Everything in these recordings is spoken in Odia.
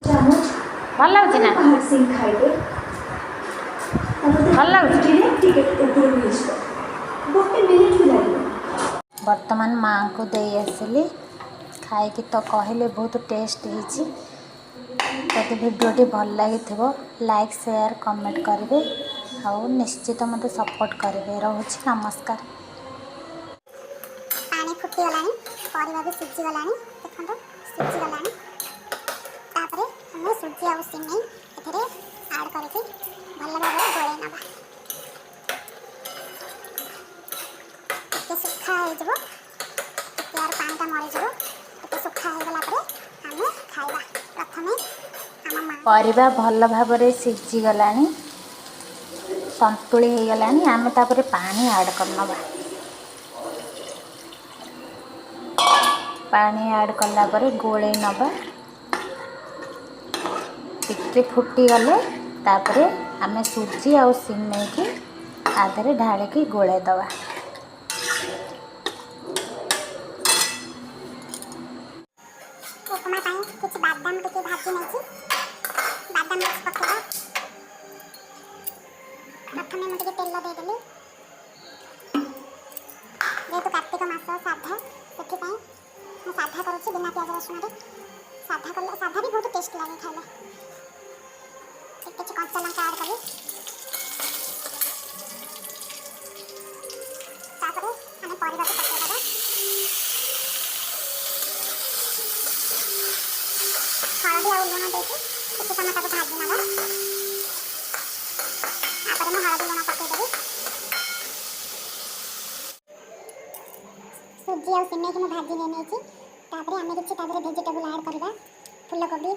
ଭଲ ଲାଗୁଛି ନା? ଭଲ ଲାଗୁଛି। ବର୍ତ୍ତମାନ ମାଆଙ୍କୁ ଦେଇ ଆସିଲି, ଖାଇକି ତ କହିଲେ ବହୁତ ଟେଷ୍ଟ ହେଇଛି। ଯଦି ଭିଡ଼ିଓଟି ଭଲ ଲାଗିଥିବ ଲାଇକ୍ ସେୟାର କମେଣ୍ଟ କରିବେ ଆଉ ନିଶ୍ଚିତ ମୋତେ ସପୋର୍ଟ କରିବେ। ରହୁଛି, ନମସ୍କାର। ପାଣି ଫୁଟିଗଲାଣି, ପରିବା ବି ସିଝିଗଲାଣି, ଦେଖନ୍ତୁ ସିଝିଗଲାଣି। ତାପରେ ଆମେ ସୁଜି ଆଉ ସିମେଇ ଏଥିରେ ଆଡ଼ କରିକି ଭଲ ଭାବରେ ଗୋଳେଇ ନେବା। ଟିକେ ଶୁଖା ହେଇଯିବ, ଟିକେ ଆର ପାଣିଟା ମରିଯିବ। ଟିକେ ଶୁଖା ହେଇଗଲା ପରେ ଆମେ ଖାଇବା। ପ୍ରଥମେ ଆମ ମା ପରିବା ଭଲ ଭାବରେ ସିଝିଗଲାଣି, ସନ୍ତୁଳି ହେଇଗଲାଣି। ଆମେ ତାପରେ ପାଣି ଆଡ଼ କରିନେବା। ପାଣି ଆଡ଼ କଲା ପରେ ଗୋଳେଇ ନେବା। ଟିକେ ଫୁଟିଗଲେ ତାପରେ ଆମେ ସୁଜି ଆଉ ସିମେଇକି ତା ଦେହରେ ଢାଳିକି ଗୋଳେଇ ଦେବା। ଉପମା ପାଇଁ କିଛି ବାଦାମ ଟିକେ ଭାଜି ନେଇଛି, ବାଦାମ ପକେଇବା। ପ୍ରଥମେ ମୁଁ ଟିକେ ତେଲ ଦେଇଦେଲି, ଯେହେତୁ କାର୍ତ୍ତିକ ମାସ ସାଧା, ସେଥିପାଇଁ ମୁଁ ସାଧା କରୁଛି ବିନା ପିଆଜ ରସୁଣରେ। ସାଧା କଲେ ସାଧା ବି ବହୁତ ଟେଷ୍ଟ ଲାଗେ ଖାଇଲେ। କିଛି କଞ୍ଚା ଲଙ୍କା ଆଡ଼ କଲି, ତାପରେ ଆମେ ପରିବାକୁ ପକାଇଦେବା। ହଳଦୀ ଆଉ ଲୁଣ ଦେଇକି କିଛି ସମୟ ତାକୁ ଭାଜି ନେବା। ତାପରେ ମୁଁ ହଳଦୀ ଲୁଣ ପକାଇଦେବି। ସୁଜି ଆଉ ସିମେଇକି ମୁଁ ଭାଜି ନେଇଛି। ତାପରେ ଆମେ କିଛି ତା ଦେହରେ ଭେଜିଟେବୁଲ୍ ଆଡ଼ କରିବା। ଫୁଲକୋବି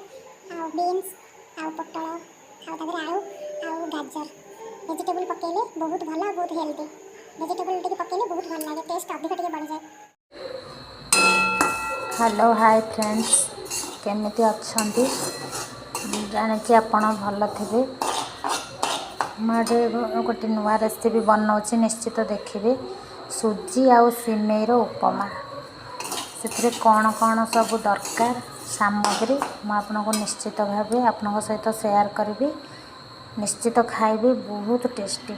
ଆଉ ବିନ୍ସ ଆଉ ପୋଟଳ ଆଉ ତା ଦେହରେ ଆଳୁ ଆଉ ଗାଜର। ଭେଜିଟେବୁଲ୍ ପକାଇଲେ ବହୁତ ଭଲ ଆଉ ବହୁତ ହେଲ୍ଦି। ଭେଜିଟେବୁଲ୍ ଟିକେ ପକାଇଲେ ବହୁତ ଭଲ ଲାଗେ, ଟେଷ୍ଟ ଅଧିକ ଟିକେ ବଢ଼ିଯାଏ। ହ୍ୟାଲୋ, ହାଇ ଫ୍ରେଣ୍ଡସ୍, କେମିତି ଅଛନ୍ତି? ଜାଣିଛି ଆପଣ ଭଲ ଥିବେ। ମୁଁ ଏଠି ଗୋଟେ ନୂଆ ରେସିପି ବନାଉଛି, ନିଶ୍ଚିତ ଦେଖିବେ। ସୁଜି ଆଉ ସିମେଇର ଉପମା। ସେଥିରେ କ'ଣ କ'ଣ ସବୁ ଦରକାର ସାମଗ୍ରୀ ମୁଁ ଆପଣଙ୍କୁ ନିଶ୍ଚିତ ଭାବେ ଆପଣଙ୍କ ସହିତ ସେୟାର କରିବି। ନିଶ୍ଚିତ ଖାଇବେ, ବହୁତ ଟେଷ୍ଟି।